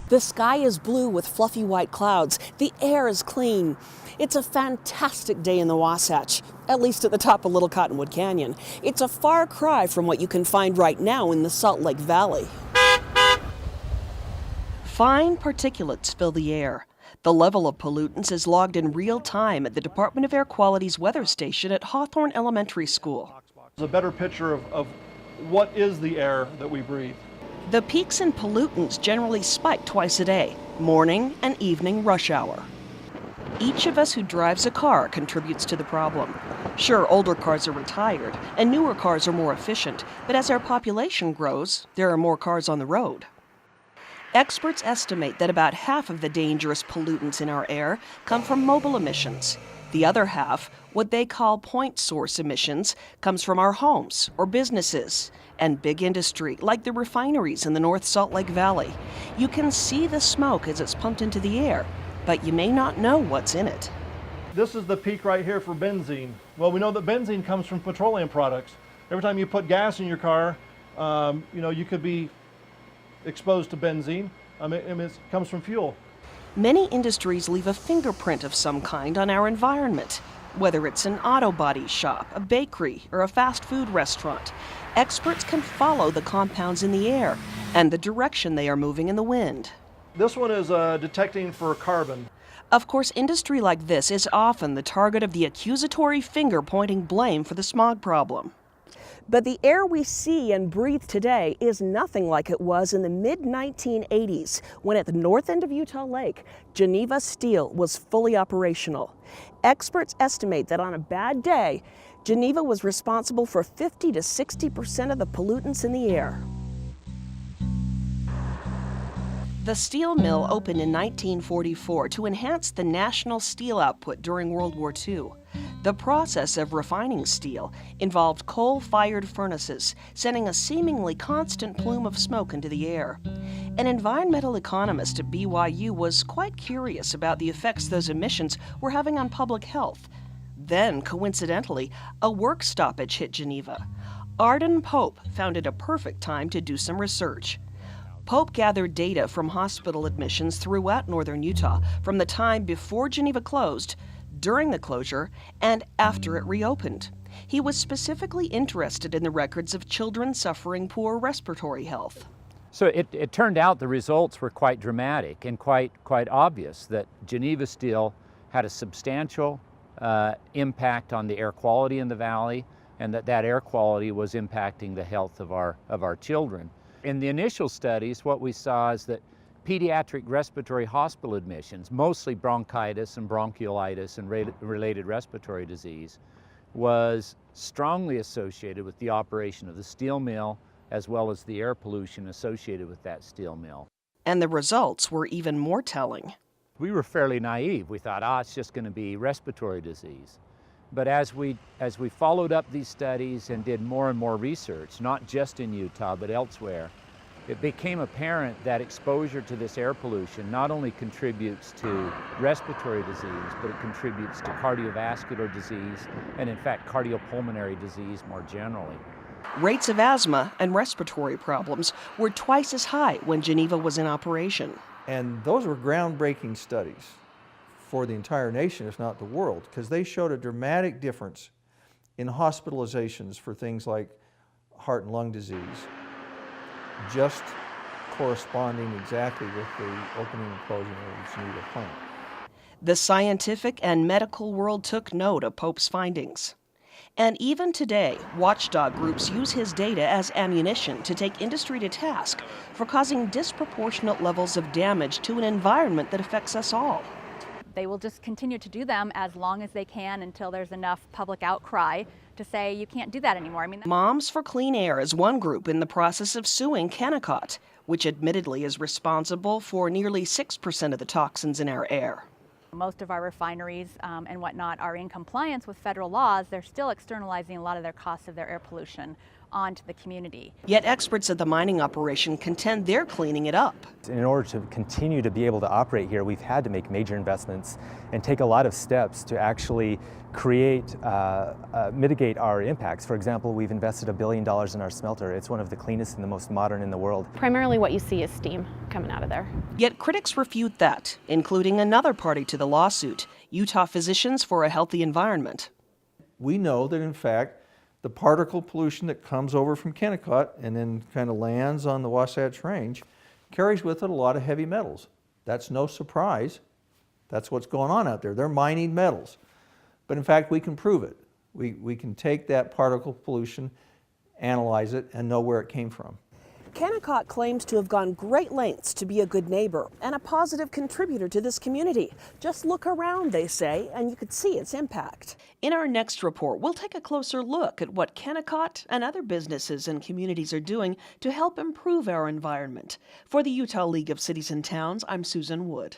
The sky is blue with fluffy white clouds. The air is clean. It's a fantastic day in the Wasatch, at least at the top of Little Cottonwood Canyon. It's a far cry from what you can find right now in the Salt Lake Valley. Fine particulates fill the air. The level of pollutants is logged in real time at the Department of Air Quality's weather station at Hawthorne Elementary School. It's a better picture of what is the air that we breathe. The peaks in pollutants generally spike twice a day, morning and evening rush hour. Each of us who drives a car contributes to the problem. Sure, older cars are retired and newer cars are more efficient, but as our population grows, there are more cars on the road. Experts estimate that about half of the dangerous pollutants in our air come from mobile emissions. The other half, what they call point source emissions, comes from our homes or businesses and big industry, like the refineries in the North Salt Lake Valley. You can see the smoke as it's pumped into the air, but you may not know what's in it. This is the peak right here for benzene. Well, we know that benzene comes from petroleum products. Every time you put gas in your car, you could be exposed to benzene. It comes from fuel. Many industries leave a fingerprint of some kind on our environment, whether it's an auto body shop, a bakery, or a fast food restaurant. Experts can follow the compounds in the air and the direction they are moving in the wind. This one is detecting for carbon. Of course, industry like this is often the target of the accusatory finger pointing blame for the smog problem. But the air we see and breathe today is nothing like it was in the mid-1980s, when at the north end of Utah Lake, Geneva Steel was fully operational. Experts estimate that on a bad day, Geneva was responsible for 50 to 60% of the pollutants in the air. The steel mill opened in 1944 to enhance the national steel output during World War II. The process of refining steel involved coal-fired furnaces, sending a seemingly constant plume of smoke into the air. An environmental economist at BYU was quite curious about the effects those emissions were having on public health. Then, coincidentally, a work stoppage hit Geneva. Arden Pope found it a perfect time to do some research. Pope gathered data from hospital admissions throughout northern Utah from the time before Geneva closed, during the closure, and after it reopened. He was specifically interested in the records of children suffering poor respiratory health. So it turned out the results were quite dramatic and quite obvious that Geneva Steel had a substantial impact on the air quality in the valley, and that air quality was impacting the health of our children. In the initial studies, what we saw is that pediatric respiratory hospital admissions, mostly bronchitis and bronchiolitis and related respiratory disease, was strongly associated with the operation of the steel mill as well as the air pollution associated with that steel mill. And the results were even more telling. We were fairly naive. We thought, it's just going to be respiratory disease. But as we followed up these studies and did more and more research, not just in Utah but elsewhere, it became apparent that exposure to this air pollution not only contributes to respiratory disease, but it contributes to cardiovascular disease and, in fact, cardiopulmonary disease more generally. Rates of asthma and respiratory problems were twice as high when Geneva was in operation. And those were groundbreaking studies for the entire nation, if not the world, because they showed a dramatic difference in hospitalizations for things like heart and lung disease, just corresponding exactly with the opening and closing of the Geneva plant. The scientific and medical world took note of Pope's findings. And even today, watchdog groups use his data as ammunition to take industry to task for causing disproportionate levels of damage to an environment that affects us all. They will just continue to do them as long as they can until there's enough public outcry to say you can't do that anymore. Moms for Clean Air is one group in the process of suing Kennecott, which admittedly is responsible for nearly 6% of the toxins in our air. Most of our refineries and whatnot are in compliance with federal laws. They're still externalizing a lot of their costs of their air pollution onto the community. Yet experts at the mining operation contend they're cleaning it up. In order to continue to be able to operate here, we've had to make major investments and take a lot of steps to actually create, mitigate our impacts. For example, we've invested $1 billion in our smelter. It's one of the cleanest and the most modern in the world. Primarily what you see is steam coming out of there. Yet critics refute that, including another party to the lawsuit, Utah Physicians for a Healthy Environment. We know that in fact the particle pollution that comes over from Kennecott and then kind of lands on the Wasatch Range carries with it a lot of heavy metals. That's no surprise. That's what's going on out there. They're mining metals. But in fact, we can prove it. We can take that particle pollution, analyze it, and know where it came from. Kennecott claims to have gone great lengths to be a good neighbor and a positive contributor to this community. Just look around, they say, and you could see its impact. In our next report, we'll take a closer look at what Kennecott and other businesses and communities are doing to help improve our environment. For the Utah League of Cities and Towns, I'm Susan Wood.